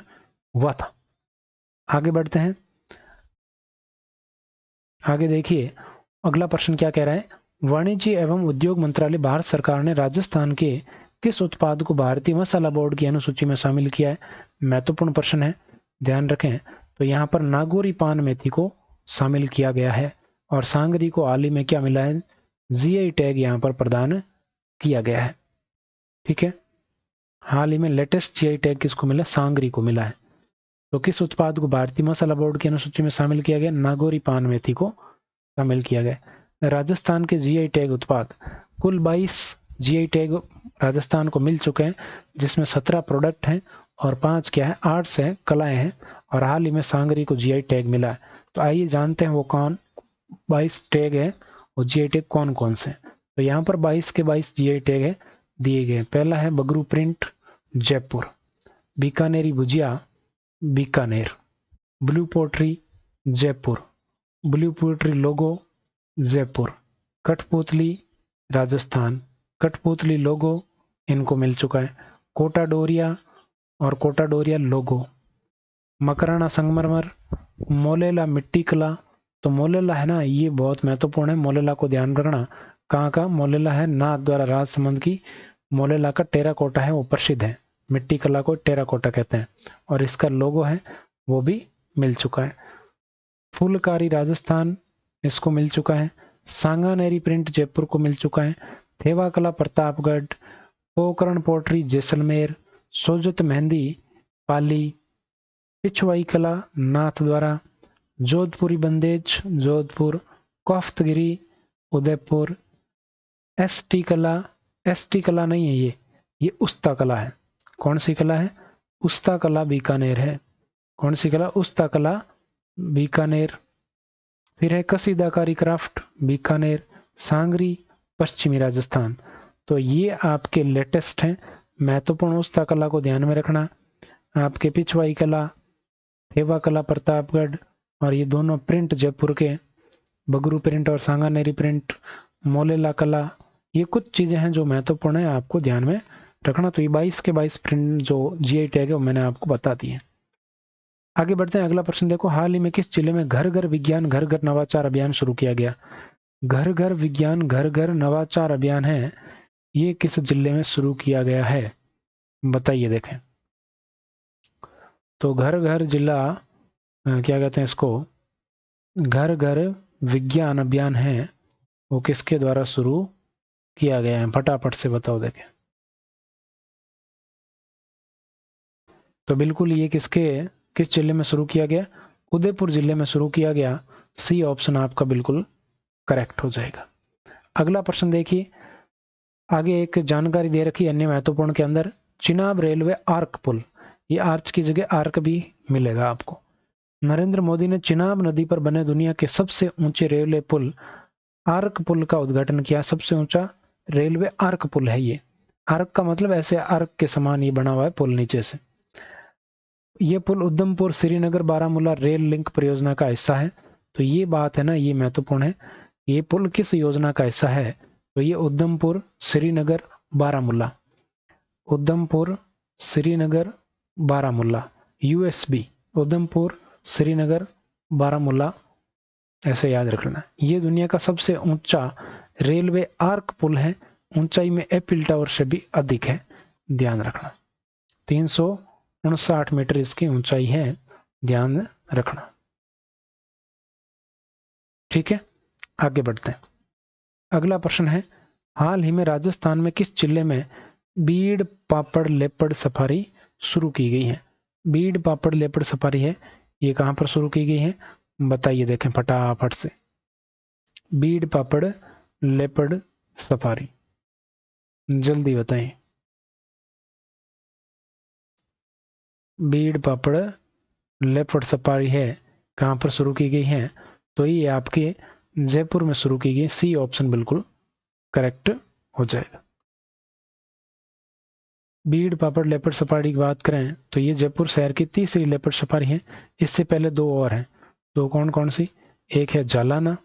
हुआ था। आगे बढ़ते हैं, आगे देखिए अगला प्रश्न क्या कह रहा है, वाणिज्य एवं उद्योग मंत्रालय भारत सरकार ने राजस्थान के किस उत्पाद को भारतीय मसाला बोर्ड की अनुसूची में शामिल किया है? महत्वपूर्ण प्रश्न है, ध्यान रखें। तो यहाँ पर नागौरी पान मेथी को शामिल किया गया है, और सांगरी को हाल ही में क्या मिला है? जीआई टैग यहाँ पर प्रदान किया गया है। ठीक है, हाल ही में लेटेस्ट जीआई टैग किसको मिला? सांगरी को मिला है। तो किस उत्पाद को भारतीय मसाला बोर्ड की अनुसूची में शामिल किया गया? नागौरी पान मेथी को शामिल किया गया। राजस्थान के जीआई टैग उत्पाद, कुल 22 जीआई टैग राजस्थान को मिल चुके हैं, जिसमें 17 प्रोडक्ट हैं और 5 क्या है? आर्ट्स है, कलाएं हैं, और हाल ही में सांगरी को जीआई टैग मिला है। तो आइए जानते हैं वो कौन 22 टैग है, वो जीआई टैग कौन कौन से। तो यहाँ पर 22 के 22 जीआई टैग है दिए गए। पहला है Bagru print Jaipur, Bikaneri bhujia Bikaner, blue pottery Jaipur, blue pottery logo Jaipur, कठपुतली राजस्थान, कठपुतली लोगो इनको मिल चुका है। कोटा डोरिया और कोटा डोरिया लोगो, मकराना संगमरमर, मोलेला मिट्टी कला। तो मोलेला है ना, ये बहुत महत्वपूर्ण है, मोलेला को ध्यान रखना। कहाँ का मोलेला है? नाथ द्वारा राजसमंद की मोलेला का टेराकोटा है, वो प्रसिद्ध है, मिट्टी कला को टेराकोटा कहते हैं, और इसका लोगो है वो भी मिल चुका है। फुलकारी राजस्थान इसको मिल चुका है। सांगानेरी प्रिंट जयपुर को मिल चुका है। थेवा कला प्रतापगढ़, पोकरण पोट्री जैसलमेर, सोजत मेहंदी पाली, पिछवाई कला नाथ द्वारा, जोधपुरी बंदेज जोधपुर, कोफ्तगिरी उदयपुर, एसटी कला नहीं है, ये उस्ता कला है। कौन सी कला है? उस्ता कला बीकानेर है। कौन सी कला? उस्ता कला बीकानेर। फिर है कसीदाकारी क्राफ्ट बीकानेर, सांगरी पश्चिमी राजस्थान। तो ये आपके लेटेस्ट हैं, महत्वपूर्ण उस्ता कला को ध्यान में रखना। आपके पिछवाई कला, थेवा कला प्रतापगढ़, और ये दोनों प्रिंट जयपुर के, बगरू प्रिंट और सांगानेरी प्रिंट, मोलेला कला ये कुछ चीज़ें हैं जो महत्वपूर्ण है, आपको ध्यान में रखना। तो ये 22 के 22 प्रिंट जो जीआई टैग है वो मैंने आपको बता दी है। आगे बढ़ते हैं, अगला प्रश्न देखो, हाल ही में किस जिले में घर घर विज्ञान घर घर नवाचार अभियान शुरू किया गया? घर घर विज्ञान घर घर नवाचार अभियान है, ये किस जिले में शुरू किया गया है? बताइए देखें। तो घर घर जिला क्या कहते हैं इसको, घर घर विज्ञान अभियान है, वो किसके द्वारा शुरू किया गया है? फटाफट से बताओ देखें। तो बिल्कुल ये किस जिले में शुरू किया गया? उदयपुर जिले में शुरू किया गया। सी ऑप्शन आपका बिल्कुल करेक्ट हो जाएगा। अगला प्रश्न देखिए, आगे एक जानकारी दे रखी है अन्य महत्वपूर्ण के अंदर, चिनाब रेलवे आर्क पुल, ये आर्च की जगह आर्क भी मिलेगा आपको। नरेंद्र मोदी ने चिनाब नदी पर बने दुनिया के सबसे ऊंचे रेलवे पुल आर्क पुल का उद्घाटन किया। सबसे ऊंचा रेलवे आर्क पुल है ये। आर्क का मतलब ऐसे आर्क के समान ये बना हुआ है पुल नीचे से। ये पुल उधमपुर श्रीनगर बारामूला रेल लिंक परियोजना का हिस्सा है। तो ये बात है ना, ये महत्वपूर्ण है। ये पुल किस योजना का हिस्सा है? तो ये उधमपुर श्रीनगर बारामूला, उधमपुर श्रीनगर बारामूला, यूएसबी, उधमपुर श्रीनगर बारामूला, ऐसे याद रखना। ये दुनिया का सबसे ऊंचा रेलवे आर्क पुल है, ऊंचाई में एफिल टावर से भी अधिक है, ध्यान रखना। 359 मीटर इसकी ऊंचाई है, ध्यान रखना। ठीक है, आगे बढ़ते हैं। अगला प्रश्न है, हाल ही में राजस्थान में किस जिले में बीड़ पापड़ लेपर्ड सफारी शुरू की गई है? बीड़ पापड़ लेपर्ड सफारी है, ये कहां पर शुरू की गई है? बताइए देखें फटाफट से। बीड़ पापड़ लेपर्ड सफारी, जल्दी बताएं। बीड़ पापड़ लेपर्ड सफारी है, कहां पर शुरू की गई है? तो ये आपके जयपुर में शुरू की गई। सी ऑप्शन बिल्कुल करेक्ट हो जाएगा। बीड़ पापड़ लेपर्ड सफारी की बात करें तो ये जयपुर शहर की तीसरी लेपर्ड सफारी है। इससे पहले दो और हैं। दो कौन कौन सी? एक है जालाना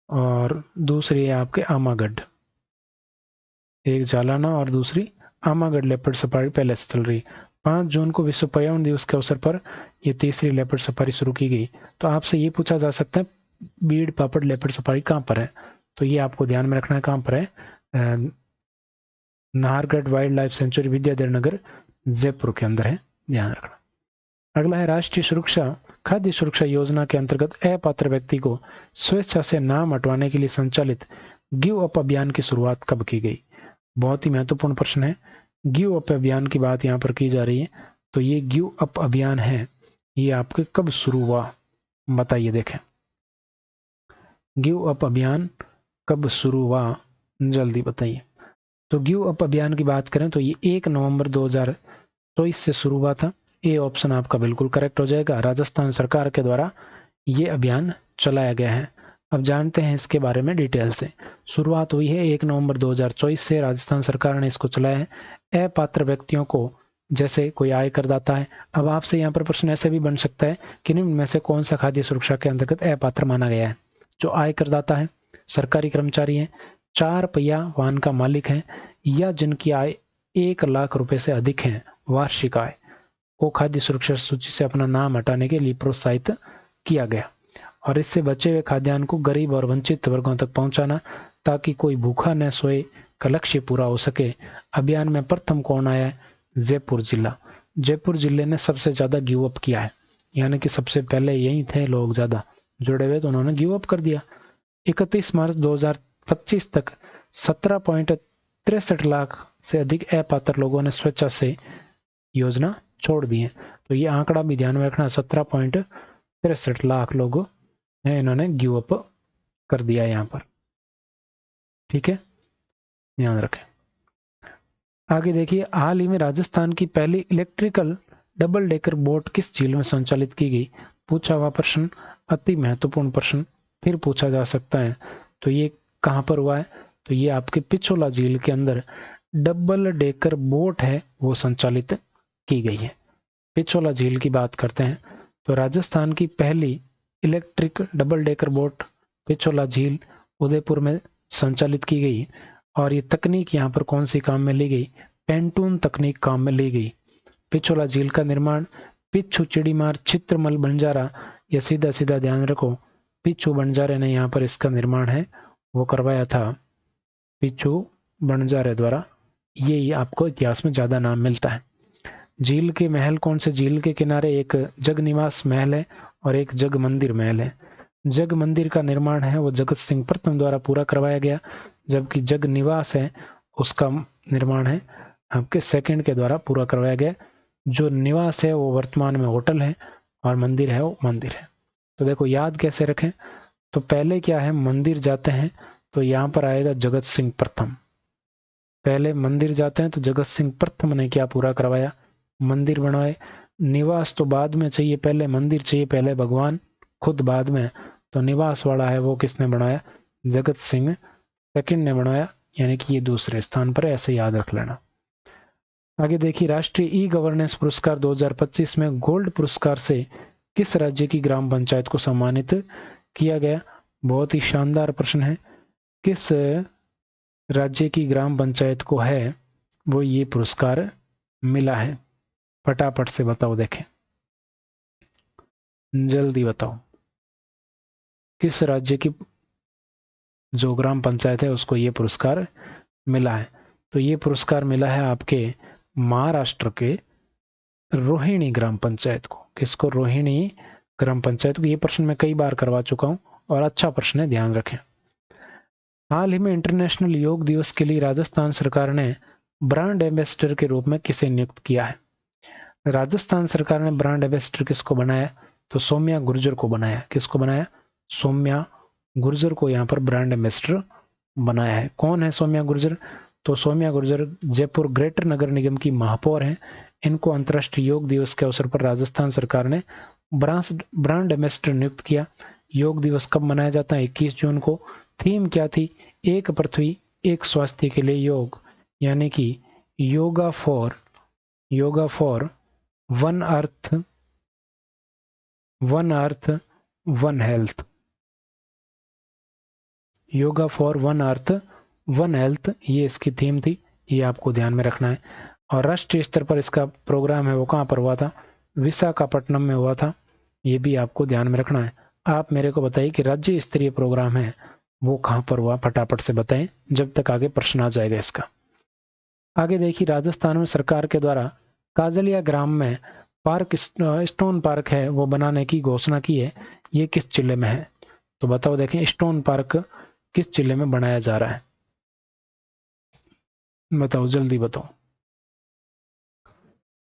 और दूसरी है आपके आमागढ़। एक जालाना और दूसरी आमागढ़ लेपर्ड सफारी पहले से चल रही। 5 जून को विश्व पर्यावरण दिवस के अवसर पर यह तीसरी लेपर्ड सफारी शुरू की गई। तो आपसे ये पूछा जा सकता है बीड़ पापड़ लेपर्ड सफारी कहाँ पर है? तो ये आपको ध्यान में रखना है कहाँ पर है। Nahargarh wildlife sanctuary Vidyadhar Nagar Jaipur के अंदर है, ध्यान रखना। अगला है राष्ट्रीय सुरक्षा खाद्य सुरक्षा योजना के अंतर्गत अपात्र व्यक्ति को स्वेच्छा से नाम हटवाने के लिए संचालित गिव अप अभियान की शुरुआत कब की गई? बहुत ही महत्वपूर्ण प्रश्न है। गिव अप अभियान की बात यहाँ पर की जा रही है। तो ये गिव अप अभियान है, ये आपके कब शुरू हुआ? बताइए देखें। गिव अप अभियान कब शुरू हुआ, जल्दी बताइए। तो गिव अप अभियान की बात करें तो ये 1 नवंबर 2024 से शुरू हुआ था। ए ऑप्शन आपका बिल्कुल करेक्ट हो जाएगा। राजस्थान सरकार के द्वारा ये अभियान चलाया गया है। अब जानते हैं इसके बारे में डिटेल से। शुरुआत हुई है 1 नवंबर 2024 से, राजस्थान सरकार ने इसको चलाया है। अपात्र व्यक्तियों को, जैसे कोई आय करदाता है। अब आपसे यहाँ पर प्रश्न ऐसे भी बन सकता है कि निम्न में से कौन सा खाद्य सुरक्षा के अंतर्गत अपात्र माना गया है? जो आय करदाता है, सरकारी कर्मचारी है, 4 पहिया वाहन का मालिक है, या जिनकी आय 1 लाख रुपए से अधिक है वार्षिक आय, को खाद्य सुरक्षा सूची से अपना नाम हटाने के लिए प्रोत्साहित किया गया। और इससे बचे हुए खाद्यान्न को गरीब और वंचित वर्गों तक पहुंचाना, ताकि कोई भूखा न सोए का लक्ष्य पूरा हो सके। अभियान में प्रथम कौन आया है? जयपुर जिला। जयपुर जिले ने सबसे ज्यादा गिव अप किया है, यानी कि सबसे पहले यही थे लोग ज्यादा जुड़े हुए, तो उन्होंने गिव अप कर दिया। 31 मार्च 2025 तक 17.63 लाख से अधिक अपात्र लोगों ने स्वेच्छा से योजना छोड़ दी है। तो ये आंकड़ा भी ध्यान में रखना, 17.63 लाख लोगों ने इन्होंने गिव अप कर दिया यहाँ पर। ठीक है, ध्यान रखें। आगे देखिए, हाल ही में राजस्थान की पहली इलेक्ट्रिकल डबल डेकर बोट किस झील में संचालित की गई? पूछा हुआ प्रश्न, अति महत्वपूर्ण प्रश्न फिर पूछा जा सकता है। तो ये कहां पर हुआ है? तो ये आपके पिछोला झील के अंदर डबल डेकर बोट है, वो संचालित की गई है। पिछोला झील की बात करते हैं तो राजस्थान की पहली electric double decker boat Pichola झील उदयपुर में संचालित की गई। और ये तकनीक यहाँ पर कौन सी काम में ली गई? पेंटून तकनीक काम में ली गई। पिछोला झील का निर्माण पिच्छू चिड़ीमार चित्रमल बंजारा, या सीधा सीधा ध्यान रखो पिच्छू बंजारे ने यहाँ पर इसका निर्माण है वो करवाया था, पिच्छू बंजारे द्वारा। ये आपको इतिहास में ज्यादा नाम मिलता है। झील के महल कौन से? झील के किनारे एक जग निवास महल है और एक जग मंदिर महल है। जग मंदिर का निर्माण है वो जगत सिंह प्रथम द्वारा पूरा करवाया गया, जबकि जग निवास है उसका निर्माण है आपके सेकंड के द्वारा पूरा करवाया गया। जो निवास है वो वर्तमान में होटल है और मंदिर है वो मंदिर है। तो देखो याद कैसे रखें, तो पहले क्या है, मंदिर जाते हैं तो यहाँ पर आएगा जगत सिंह प्रथम। पहले मंदिर जाते हैं तो जगत सिंह प्रथम ने क्या पूरा करवाया? मंदिर बनवाए। निवास तो बाद में चाहिए, पहले मंदिर चाहिए, पहले भगवान खुद बाद में। तो निवास वाला है वो किसने बनाया? जगत सिंह सेकंड ने बनाया, यानी कि ये दूसरे स्थान पर, ऐसे याद रख लेना। आगे देखिए, राष्ट्रीय ई गवर्नेंस पुरस्कार 2025 में गोल्ड पुरस्कार से किस राज्य की ग्राम पंचायत को सम्मानित किया गया? बहुत ही शानदार प्रश्न है। किस राज्य की ग्राम पंचायत को है वो ये पुरस्कार मिला है? फटाफट से बताओ, देखें जल्दी बताओ, किस राज्य की जो ग्राम पंचायत है उसको ये पुरस्कार मिला है? तो ये पुरस्कार मिला है आपके महाराष्ट्र के रोहिणी ग्राम पंचायत को। किसको? रोहिणी ग्राम पंचायत को। ये प्रश्न मैं कई बार करवा चुका हूं और अच्छा प्रश्न है, ध्यान रखें। हाल ही में इंटरनेशनल योग दिवस के लिए राजस्थान सरकार ने ब्रांड एम्बेसडर के रूप में किसे नियुक्त किया है? राजस्थान सरकार ने ब्रांड एम्बेसडर किसको बनाया? तो सौम्या गुर्जर को बनाया। किसको बनाया? सौम्या गुर्जर को यहाँ पर ब्रांड एम्बेसडर बनाया है। कौन है सौम्या गुर्जर? तो सौम्या गुर्जर जयपुर ग्रेटर नगर निगम की महापौर हैं। इनको अंतर्राष्ट्रीय योग दिवस के अवसर पर राजस्थान सरकार ने ब्रांड एम्बेसडर नियुक्त किया। योग दिवस कब मनाया जाता है? 21 जून को। थीम क्या थी? एक पृथ्वी एक स्वास्थ्य के लिए योग, यानी कि yoga for one earth one health. Yoga for one earth one health, ये इसकी थीम थी, ये आपको ध्यान में रखना है। और राष्ट्रीय स्तर पर इसका प्रोग्राम है वो कहाँ पर हुआ था? विशाखापट्टनम में हुआ था, ये भी आपको ध्यान में रखना है। आप मेरे को बताइए कि राज्य स्तरीय प्रोग्राम है वो कहाँ पर हुआ, फटाफट से बताएं, जब तक आगे प्रश्न आ जाएगा इसका। आगे देखिए, राजस्थान में सरकार के द्वारा काजलिया ग्राम में पार्क स्टोन पार्क है वो बनाने की घोषणा की है। ये किस जिले में है? तो बताओ, देखें स्टोन पार्क किस जिले में बनाया जा रहा है? बताओ, जल्दी बताओ।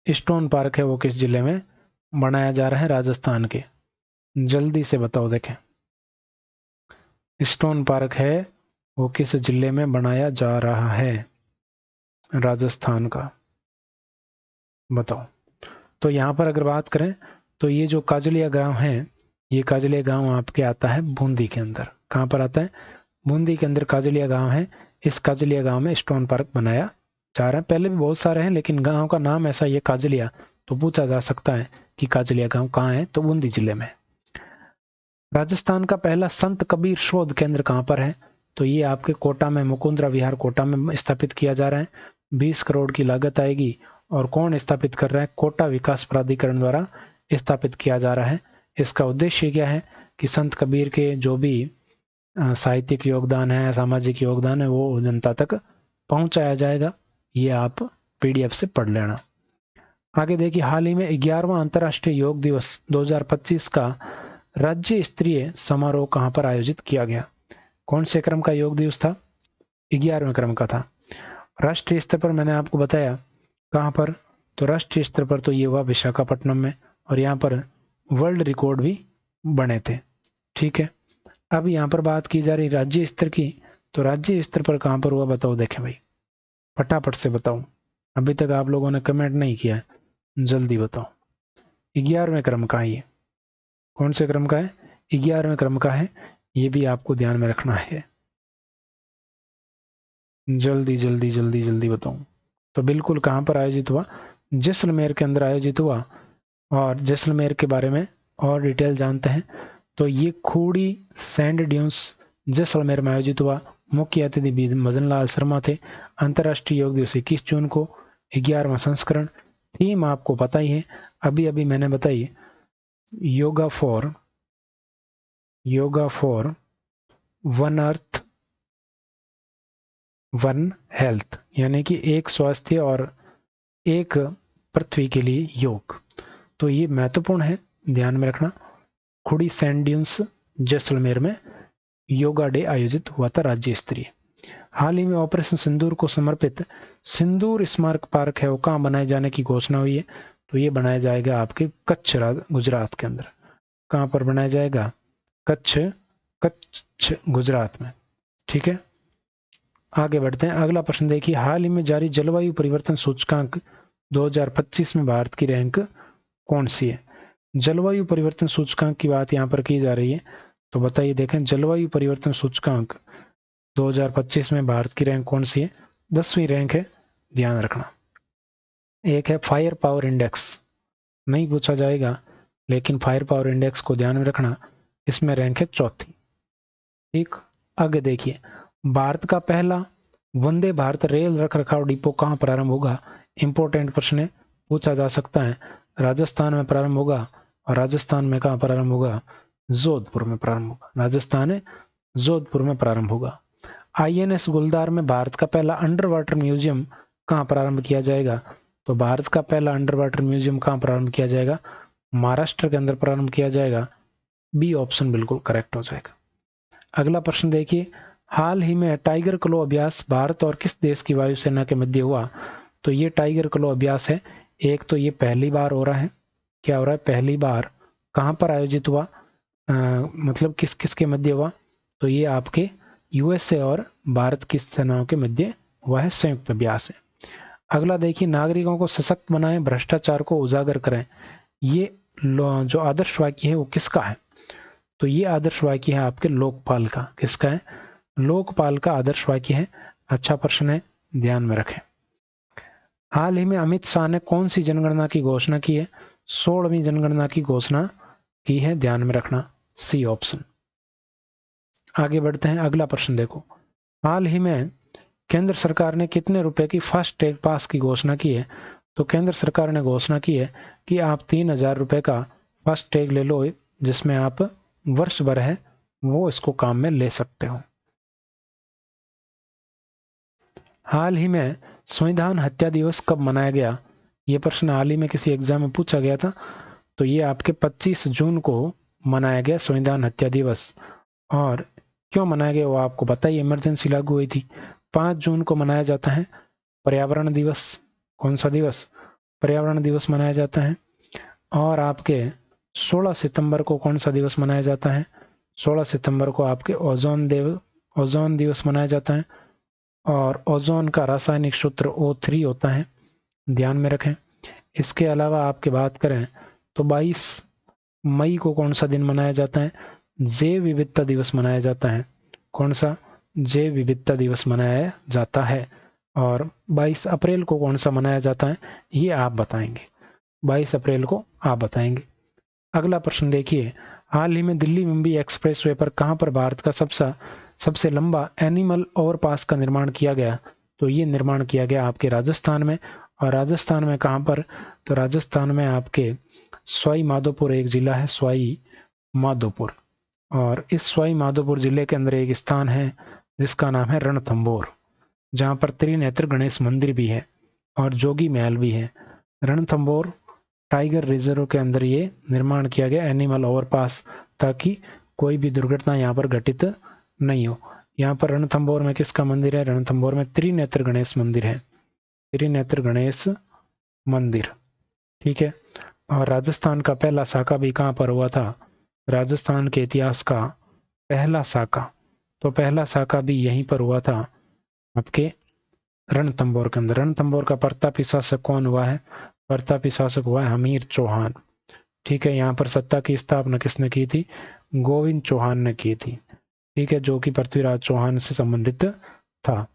स्टोन पार्क है वो किस जिले में बनाया जा रहा है? राजस्थान के। जल्दी से बताओ, देखें स्टोन पार्क है वो किस जिले में बनाया जा रहा है? राजस्थान का, बताओ। तो यहाँ पर अगर बात करें तो ये जो काजलिया गांव है, ये काजलिया गांव आपके आता है बूंदी के अंदर। कहाँ पर आता है? बूंदी के अंदर काजलिया गांव है। इस काजलिया गांव में स्टोन पार्क बनाया जा रहा है। पहले भी बहुत सारे हैं लेकिन गांव का नाम ऐसा ये काजलिया, तो पूछा जा सकता है कि काजलिया गांव कहाँ है, तो बूंदी जिले में। राजस्थान का पहला संत कबीर शोध केंद्र कहाँ पर है? तो ये आपके कोटा में, मुकुंदरा विहार कोटा में स्थापित किया जा रहा है। 20 करोड़ की लागत आएगी। और कौन स्थापित कर रहा है? कोटा विकास प्राधिकरण द्वारा स्थापित किया जा रहा है। इसका उद्देश्य क्या है कि संत कबीर के जो भी साहित्यिक योगदान है, सामाजिक योगदान है, वो जनता तक पहुंचाया जाएगा। ये आप पीडीएफ से पढ़ लेना। आगे देखिए, हाल ही में 11वां अंतर्राष्ट्रीय योग दिवस 2025 का राज्य स्तरीय समारोह कहां पर आयोजित किया गया? कौन से क्रम का योग दिवस था? 11वें क्रम का था। राष्ट्रीय स्तर पर मैंने आपको बताया कहां पर, तो राष्ट्रीय स्तर पर तो ये हुआ विशाखापट्टनम में, और यहाँ पर वर्ल्ड रिकॉर्ड भी बने थे। ठीक है, अब यहाँ पर बात की जा रही राज्य स्तर की, तो राज्य स्तर पर कहां पर हुआ बताओ, देखें भाई फटाफट से बताओ। अभी तक आप लोगों ने कमेंट नहीं किया है, जल्दी बताओ। 11वें क्रम का है ये। कौन से क्रम का है? 11वें क्रम का है। ये भी आपको ध्यान में रखना है। जल्दी जल्दी जल्दी जल्दी बताओ। तो बिल्कुल कहां पर आयोजित हुआ? जैसलमेर के अंदर आयोजित हुआ। और जैसलमेर के बारे में और डिटेल जानते हैं तो ये खूड़ी सैंड ड्यून्स जैसलमेर में आयोजित हुआ। मुख्य अतिथि भी मदन लाल शर्मा थे। अंतर्राष्ट्रीय योग दिवस 21 जून को। 11वां संस्करण। थीम आपको पता ही है, अभी अभी मैंने बताई, yoga for one earth one health, यानी कि एक स्वास्थ्य और एक पृथ्वी के लिए योग। तो ये महत्वपूर्ण है, ध्यान में रखना। खुड़ी सैंड ड्यून्स जैसलमेर में योगा डे आयोजित हुआ था राज्य स्तरीय। हाल ही में ऑपरेशन सिंदूर को समर्पित सिंदूर स्मारक पार्क है, वो कहाँ बनाए जाने की घोषणा हुई है? तो ये बनाया जाएगा आपके कच्छ गुजरात के अंदर। कहाँ पर बनाया जाएगा? कच्छ गुजरात में। ठीक है, आगे बढ़ते हैं। अगला प्रश्न देखिए, हाल ही में जारी जलवायु परिवर्तन सूचकांक 2025 में भारत की रैंक कौन सी है? जलवायु परिवर्तन सूचकांक की बात यहाँ पर की जा रही है, तो बताइए। देखें, जलवायु परिवर्तन सूचकांक 2025 में भारत की रैंक कौन सी है? 10वीं रैंक है, ध्यान रखना। एक है फायर पावर इंडेक्स, नहीं पूछा जाएगा, लेकिन फायर पावर इंडेक्स को ध्यान में रखना, इसमें रैंक है 4थी। ठीक, आगे देखिए, भारत का पहला वंदे भारत रेल रखरखाव डिपो कहाँ प्रारंभ होगा? इंपोर्टेंट प्रश्न है, पूछा जा सकता है। राजस्थान में प्रारंभ होगा, और राजस्थान में कहाँ प्रारंभ होगा? जोधपुर में प्रारंभ होगा। राजस्थान है, जोधपुर में प्रारंभ होगा। INS गुलदार में भारत का पहला अंडर वाटर म्यूजियम कहाँ प्रारंभ किया जाएगा? तो भारत का पहला अंडर वाटर म्यूजियम कहाँ प्रारंभ किया जाएगा? महाराष्ट्र के अंदर प्रारंभ किया जाएगा। बी ऑप्शन बिल्कुल करेक्ट हो जाएगा। अगला प्रश्न देखिए, हाल ही में टाइगर क्लो अभ्यास भारत और किस देश की वायुसेना के मध्य हुआ? तो ये टाइगर क्लो अभ्यास है, एक तो ये पहली बार हो रहा है। क्या हो रहा है? पहली बार। कहाँ पर आयोजित हुआ? मतलब किस किस के मध्य हुआ? तो ये आपके USA और भारत की सेनाओं के मध्य हुआ है, संयुक्त अभ्यास है। अगला देखिए, नागरिकों को सशक्त बनाएं, भ्रष्टाचार को उजागर करें, ये जो आदर्श वाक्य है वो किसका है? तो ये आदर्श वाक्य है आपके लोकपाल का। किसका है? लोकपाल का आदर्श वाक्य है। अच्छा प्रश्न है, ध्यान में रखें। हाल ही में अमित शाह ने कौन सी जनगणना की घोषणा की है? 16वीं जनगणना की घोषणा की है, ध्यान में रखना, सी ऑप्शन। आगे बढ़ते हैं, अगला प्रश्न देखो, हाल ही में केंद्र सरकार ने कितने रुपए की फास्ट टैग पास की घोषणा की है? तो केंद्र सरकार ने घोषणा की है कि आप 3000 रुपए का फास्ट टैग ले लो, जिसमें आप वर्ष भर है वो इसको काम में ले सकते हो। हाल ही में संविधान हत्या दिवस कब मनाया गया? ये प्रश्न हाल ही में किसी एग्जाम में पूछा गया था। तो ये आपके 25 जून को मनाया गया संविधान हत्या दिवस। और क्यों मनाया गया वो आपको पता ही, इमरजेंसी लागू हुई थी। 5 जून को मनाया जाता है पर्यावरण दिवस। कौन सा दिवस? पर्यावरण दिवस मनाया जाता है। और आपके 16 सितंबर को कौन सा दिवस मनाया जाता है? 16 सितंबर को आपके ओजोन दिवस मनाया जाता है। और ओजोन का रासायनिक सूत्र O3 होता है, ध्यान में रखें। इसके अलावा आपकी बात करें तो 22 मई को कौन सा दिन मनाया जाता है? जैव विविधता दिवस मनाया जाता है। कौन सा? जैव विविधता दिवस मनाया जाता है। और 22 अप्रैल को कौन सा मनाया जाता है? ये आप बताएंगे, 22 अप्रैल को आप बताएंगे। अगला प्रश्न देखिए, हाल ही में दिल्ली मुंबई एक्सप्रेसवे पर कहां पर भारत का सबसे लंबा एनिमल ओवरपास का निर्माण किया गया? तो ये निर्माण किया गया आपके राजस्थान में। और राजस्थान में कहां पर? तो राजस्थान में आपके सवाई माधोपुर एक जिला है, सवाई माधोपुर। और इस सवाई माधोपुर जिले के अंदर एक स्थान है जिसका नाम है रणथंभौर, जहां पर त्रिनेत्र गणेश मंदिर भी है और जोगी महल भी है। रणथंभौर टाइगर रिजर्व के अंदर ये निर्माण किया गया एनिमल ओवरपास, ताकि कोई भी दुर्घटना यहाँ पर घटित नहीं हो। यहाँ पर रणथंभौर में किसका मंदिर है? रणथंभौर में त्रिनेत्र गणेश मंदिर है, त्रिनेत्र गणेश मंदिर। ठीक है। और राजस्थान का पहला साका भी कहाँ पर हुआ था? राजस्थान के इतिहास का पहला साका, तो पहला साका भी यहीं पर हुआ था आपके रणथंभौर के अंदर। रणथंभौर का प्रतापी शासक कौन हुआ है? प्रतापी शासक हुआ है हमीर चौहान। ठीक है, यहाँ पर सत्ता की स्थापना किसने की थी? गोविंद चौहान ने की थी। ठीक है, जो कि पृथ्वीराज चौहान से संबंधित था।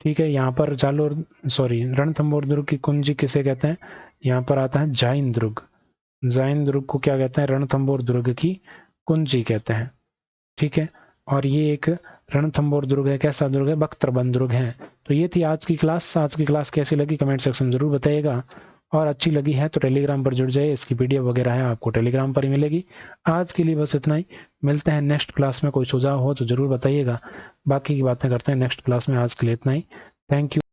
ठीक है, यहाँ पर रणथंभौर दुर्ग की कुंजी किसे कहते हैं? यहाँ पर आता है जाइन दुर्ग। जाइन दुर्ग को क्या कहते हैं? रणथंभौर दुर्ग की कुंजी कहते हैं। ठीक है, और ये एक रणथंभौर दुर्ग है, कैसा दुर्ग है, बख्तरबंद दुर्ग है। तो ये थी आज की क्लास। आज की क्लास कैसी लगी कमेंट सेक्शन में जरूर बताइएगा, और अच्छी लगी है तो टेलीग्राम पर जुड़ जाइए, इसकी पीडीएफ वगैरह है आपको टेलीग्राम पर ही मिलेगी। आज के लिए बस इतना ही, मिलते हैं नेक्स्ट क्लास में। कोई सुझाव हो तो जरूर बताइएगा, बाकी की बातें करते हैं नेक्स्ट क्लास में। आज के लिए इतना ही, थैंक यू।